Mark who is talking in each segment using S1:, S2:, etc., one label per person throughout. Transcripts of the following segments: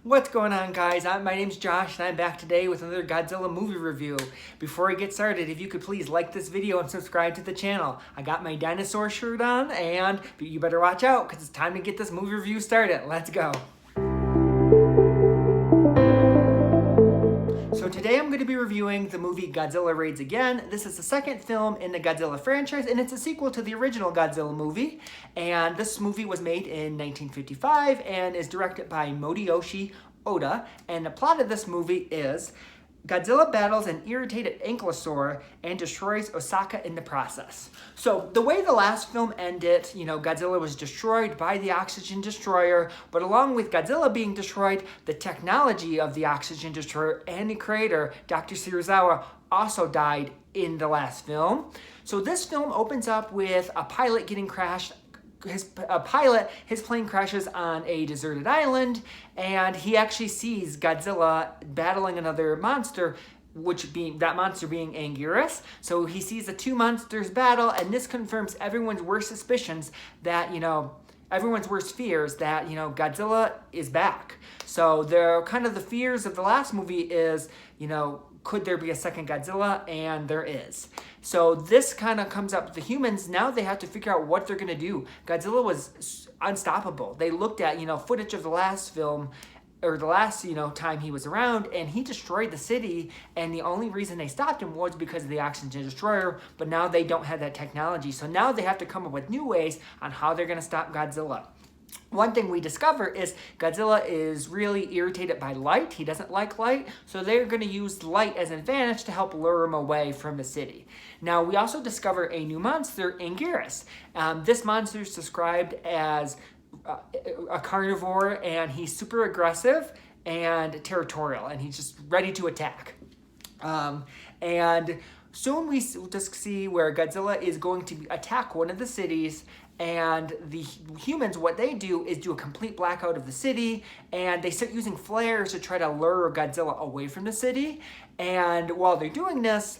S1: What's going on, guys? My name's Josh and I'm back today with another Godzilla movie review. Before I get started, if you could please like this video and subscribe to the channel. I got my dinosaur shirt on and you better watch out because it's time to get this movie review started. Let's go. So today I'm going to be reviewing the movie Godzilla Raids Again. This is the second film in the Godzilla franchise, and it's a sequel to the original Godzilla movie. And this movie was made in 1955 and is directed by Motoyoshi Oda. And the plot of this movie is Godzilla battles an irritated ankylosaur and destroys Osaka in the process. So the way the last film ended, Godzilla was destroyed by the oxygen destroyer, but along with Godzilla being destroyed, the technology of the oxygen destroyer and the creator, Dr. Serizawa, also died in the last film. So this film opens up with a pilot getting crashed. His plane crashes on a deserted island, and he actually sees Godzilla battling another monster, that monster being Anguirus. So he sees the two monsters battle, and this confirms everyone's worst suspicions that, everyone's worst fears that, Godzilla is back. So the fears of the last movie is, could there be a second Godzilla? And there is. So this kind of comes up. The humans, now they have to figure out what they're going to do. Godzilla was unstoppable. They looked at, footage of the last film, or the last, time he was around, and he destroyed the city, and the only reason they stopped him was because of the oxygen destroyer, but now they don't have that technology. So now they have to come up with new ways on how they're going to stop Godzilla. One thing we discover is Godzilla is really irritated by light. He doesn't like light, so they're going to use light as an advantage to help lure him away from the city. Now, we also discover a new monster, Anguirus. This monster is described as a carnivore, and he's super aggressive and territorial, and he's just ready to attack. And soon we just see where Godzilla is going to attack one of the cities, and the humans, what they do is do a complete blackout of the city, and they start using flares to try to lure Godzilla away from the city. And while they're doing this,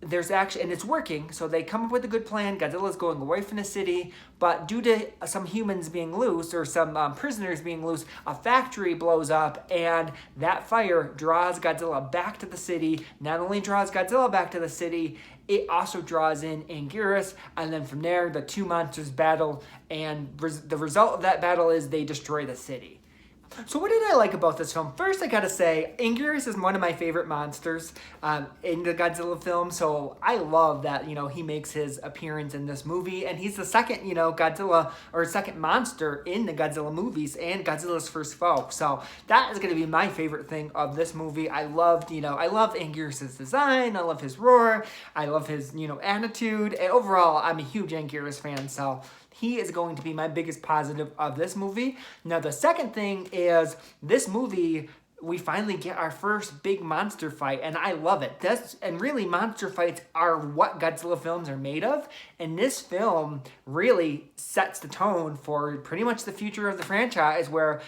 S1: and it's working, so they come up with a good plan. Godzilla's going away from the city, but due to some humans being loose, or some prisoners being loose, a factory blows up, and that fire draws Godzilla back to the city. Not only draws Godzilla back to the city, it also draws in Anguirus, and then from there, the two monsters battle, and the result of that battle is they destroy the city. So what did I like about this film? First, I gotta say, Anguirus is one of my favorite monsters in the Godzilla film, so I love that, he makes his appearance in this movie, and he's the second, Godzilla, or second monster in the Godzilla movies, and Godzilla's first foe. So that is gonna be my favorite thing of this movie. I love Anguirus' design, I love his roar, I love his, attitude, and overall, I'm a huge Anguirus fan, so he is going to be my biggest positive of this movie. Now, the second thing is this movie, we finally get our first big monster fight, and I love it. And really, monster fights are what Godzilla films are made of, and this film really sets the tone for pretty much the future of the franchise, where,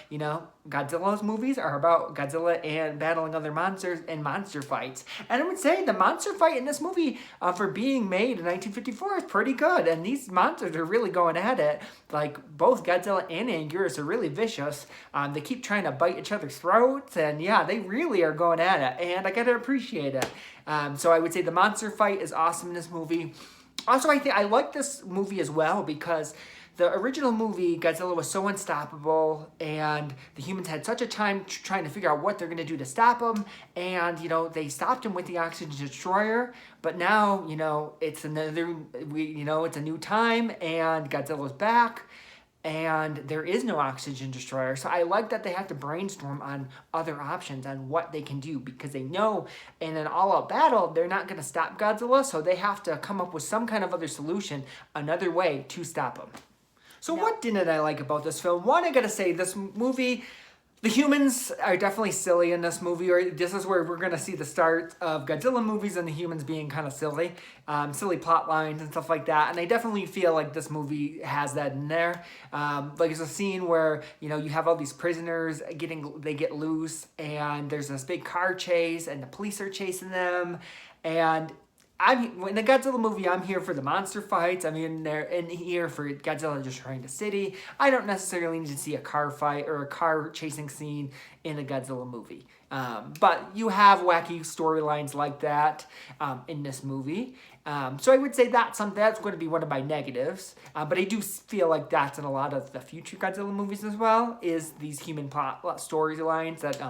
S1: Godzilla's movies are about Godzilla and battling other monsters and monster fights. And I would say the monster fight in this movie, for being made in 1954, is pretty good, and these monsters are really going at it. Like, both Godzilla and Anguirus are really vicious. They keep trying to bite each other's throats, and yeah, they really are going at it, and I gotta appreciate it. So I would say the monster fight is awesome in this movie. Also, I like this movie as well because the original movie, Godzilla was so unstoppable, and the humans had such a time trying to figure out what they're going to do to stop him, and, they stopped him with the oxygen destroyer, but now, it's it's a new time, and Godzilla's back, and there is no oxygen destroyer. So I like that they have to brainstorm on other options on what they can do, because they know in an all-out battle, they're not going to stop Godzilla, so they have to come up with some kind of other solution, another way to stop him. So what didn't I like about this film? One, I gotta say, this movie, the humans are definitely silly in this movie, or this is where we're gonna see the start of Godzilla movies and the humans being kind of silly, silly plot lines and stuff like that. And I definitely feel like this movie has that in there. Like there's a scene where, you have all these prisoners they get loose, and there's this big car chase, and the police are chasing them, and in the Godzilla movie, I'm here for the monster fights. I'm in here for Godzilla destroying the city. I don't necessarily need to see a car fight or a car chasing scene in a Godzilla movie. But you have wacky storylines like that in this movie. So I would say that's going to be one of my negatives. But I do feel like that's in a lot of the future Godzilla movies as well, is these human plot storylines that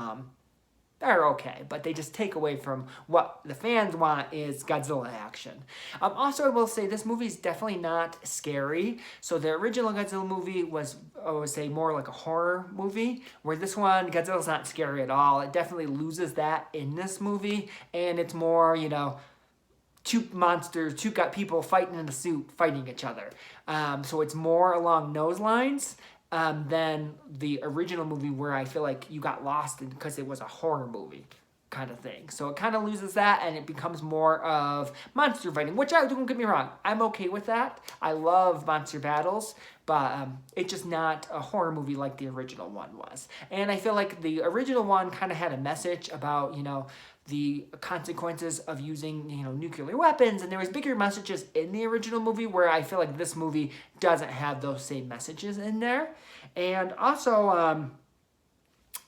S1: are okay, but they just take away from what the fans want is Godzilla action. Also, I will say this movie is definitely not scary. So the original Godzilla movie was, I would say, more like a horror movie, where this one, Godzilla's not scary at all. It definitely loses that in this movie, and it's more, two monsters, two people fighting in a suit, fighting each other. So it's more along those lines. Than the original movie, where I feel like you got lost in because it was a horror movie kind of thing. So it kind of loses that, and it becomes more of monster fighting, which don't get me wrong, I'm okay with that. I love monster battles, but it's just not a horror movie like the original one was. And I feel like the original one kind of had a message about, the consequences of using, nuclear weapons, and there was bigger messages in the original movie, where I feel like this movie doesn't have those same messages in there. And also,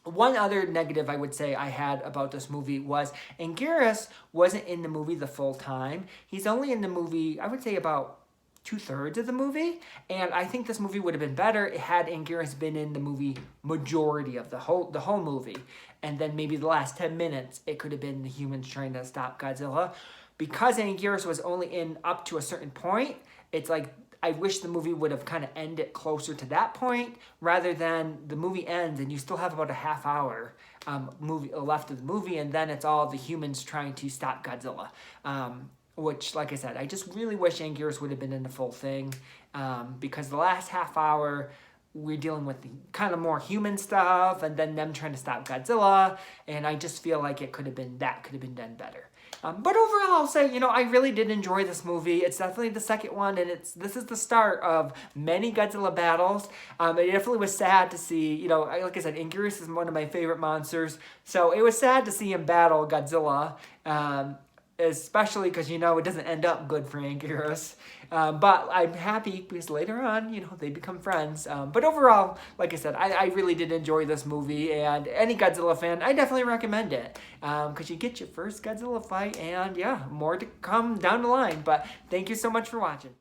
S1: one other negative I would say I had about this movie was Anguirus wasn't in the movie the full time. He's only in the movie, I would say, about 2/3 of the movie, and I think this movie would have been better had Anguirus been in the movie majority of the whole movie, and then maybe the last 10 minutes it could have been the humans trying to stop Godzilla. Because Anguirus was only in up to a certain point, it's like I wish the movie would have kind of ended closer to that point, rather than the movie ends and you still have about a half hour movie left of the movie, and then it's all the humans trying to stop Godzilla. Which, like I said, I just really wish Anguirus would have been in the full thing, because the last half hour, we're dealing with the kind of more human stuff, and then them trying to stop Godzilla, and I just feel like it could have been done better. But overall, I'll say, I really did enjoy this movie. It's definitely the second one, and this is the start of many Godzilla battles. It definitely was sad to see, like I said, Anguirus is one of my favorite monsters, so it was sad to see him battle Godzilla. Especially because, it doesn't end up good for Anguirus. But I'm happy because later on, they become friends. But overall, like I said, I really did enjoy this movie. And any Godzilla fan, I definitely recommend it. Because you get your first Godzilla fight. And yeah, more to come down the line. But thank you so much for watching.